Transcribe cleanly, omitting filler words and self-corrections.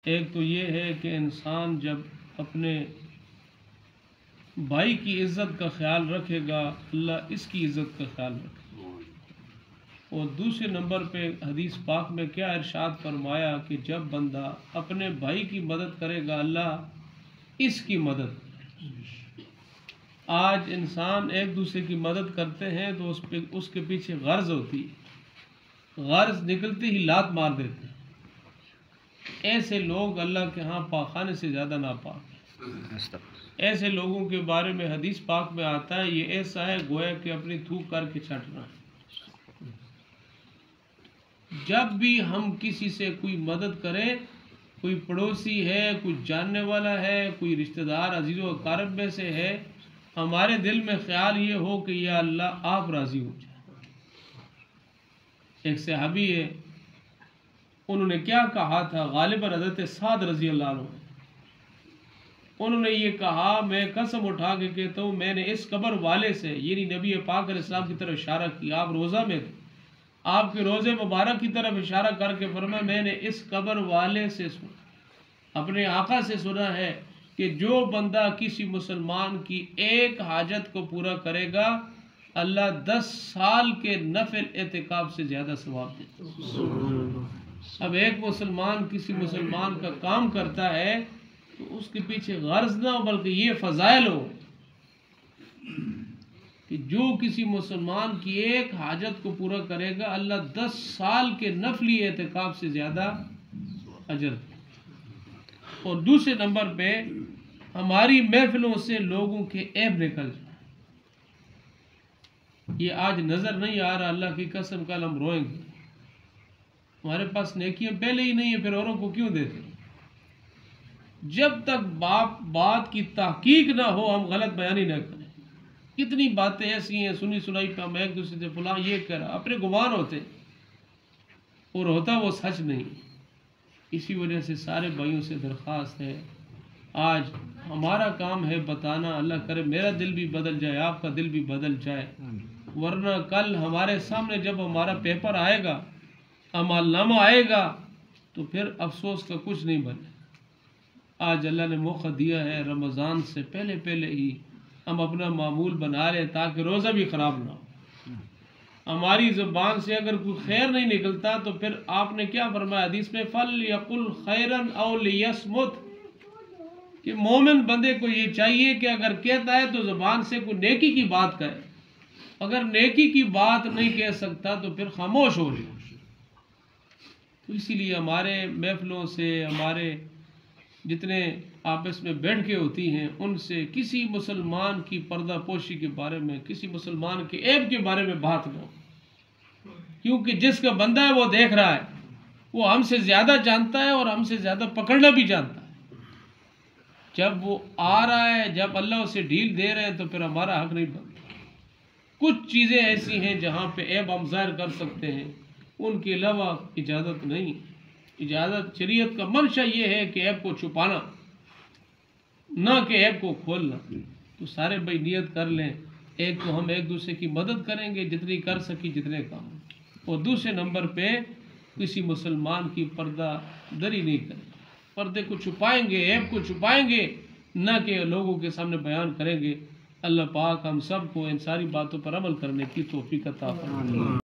ایک تو یہ ہے کہ انسان جب اپنے بھائی کی عزت کا خیال رکھے گا اللہ اس کی عزت کا خیال رکھے گا۔ اور دوسرے نمبر پہ حدیث پاک میں کیا ارشاد فرمایا کہ جب بندہ اپنے بھائی کی مدد کرے گا اللہ اس کی مدد کرے گا۔ آج انسان ایک دوسرے کی مدد کرتے ہیں تو اس کے پیچھے غرض ہوتی ہے، غرض نکلتے ہی لات مار دیتے ہیں۔ ایسے لوگ اللہ کے ہاں پاخانے سے زیادہ ناپاک ہیں۔ ایسے لوگوں کے بارے میں حدیث پاک میں آتا ہے یہ ایسا ہے گویا کہ اپنی تھوک کر کے چھٹ رہا ہے۔ جب بھی ہم کسی سے کوئی مدد کریں، کوئی پڑوسی ہے، کوئی جاننے والا ہے، کوئی رشتہ دار عزیز و اقارب میں سے ہے، ہمارے دل میں خیال یہ ہو کہ یا اللہ آپ راضی ہو جائے۔ ایک صحابی ہے، انہوں نے کیا کہا تھا، غالباً حضرت سعد رضی اللہ عنہ، انہوں نے یہ کہا میں قسم اٹھا کے کہتا ہوں میں نے اس قبر والے سے، یعنی نبی پاک علیہ السلام کی طرف اشارہ کیا، آپ روزہ میں تھے، آپ کے روزے مبارک کی طرف اشارہ کر کے فرمایا میں نے اس قبر والے سے سنا، اپنے آقا سے سنا ہے کہ جو بندہ کسی مسلمان کی ایک حاجت کو پورا کرے گا اللہ 10 سال کے نفل اعتکاف سے زیادہ ثواب دیتا ہے۔ اب ایک مسلمان کسی مسلمان کا کام کرتا ہے تو اس کے پیچھے غرض نہ ہو بلکہ یہ فضائل ہو کہ جو کسی مسلمان کی ایک حاجت کو پورا کرے گا اللہ 10 سال کے نفلی اعتکاف سے زیادہ اجر دے۔ اور دوسرے نمبر پہ ہماری محفلوں سے لوگوں کے عیب نکل جائے۔ یہ آج نظر نہیں آ رہا، اللہ کی قسم کل ہم روئیں گے، ہمارے پاس نیکیاں پہلے ہی نہیں ہیں پھر اوروں کو کیوں دیتے؟ جب تک بات کی تحقیق نہ ہو ہم غلط بیانی نہ کریں۔ کتنی باتیں ایسی ہیں سنی سنائی پہ ہم ایک دوسرے سے فلاں یہ کرا، اپنے گمان ہوتے اور ہوتا وہ سچ نہیں۔ اسی وجہ سے سارے بھائیوں سے درخواست ہے، آج ہمارا کام ہے بتانا، اللہ کرے میرا دل بھی بدل جائے، آپ کا دل بھی بدل جائے، ورنہ کل ہمارے سامنے جب ہمارا پیپر آئے گا، اعمال نامہ آئے گا تو پھر افسوس کا کچھ نہیں بنے۔ آج اللہ نے موقع دیا ہے رمضان سے پہلے ہی ہم اپنا معمول بنا لیں تاکہ روزہ بھی خراب نہ ہو۔ ہماری زبان سے اگر کوئی خیر نہیں نکلتا تو پھر آپ نے کیا فرمایا حدیث میں فَلْيَقُلْ خَيْرًا أَوْ لِيَصْمُتْ، کہ مومن بندے کو یہ چاہیے کہ اگر کہتا ہے تو زبان سے کوئی نیکی کی بات کہے، اگر نیکی کی بات نہیں کہہ سکتا تو پھر خاموش ہو جائے۔ تو اسی لیے ہمارے محفلوں سے، ہمارے جتنے آپس میں بیٹھ کے ہوتی ہیں ان سے کسی مسلمان کی پردہ پوشی کے بارے میں، کسی مسلمان کے عیب کے بارے میں بات نہ ہو، کیونکہ جس کا بندہ ہے وہ دیکھ رہا ہے، وہ ہم سے زیادہ جانتا ہے اور ہم سے زیادہ پکڑنا بھی جانتا ہے۔ جب وہ آ رہا ہے، جب اللہ اسے ڈھیل دے رہے ہیں تو پھر ہمارا حق نہیں بنتا۔ کچھ چیزیں ایسی ہیں جہاں پہ عیب ہم ظاہر کر سکتے ہیں، ان کے علاوہ اجازت نہیں۔ اجازت شریعت کا منشا یہ ہے کہ عیب کو چھپانا، نہ کہ عیب کو کھولنا۔ تو سارے بھائی نیت کر لیں، ایک تو ہم ایک دوسرے کی مدد کریں گے جتنی کر سکی جتنے کام، اور دوسرے نمبر پہ کسی مسلمان کی پردہ دری نہیں کریں گے، پردے کو چھپائیں گے، عیب کو چھپائیں گے، نہ کہ لوگوں کے سامنے بیان کریں گے۔ اللہ پاک ہم سب کو ان ساری باتوں پر عمل کرنے کی توفیق عطا فرمائے۔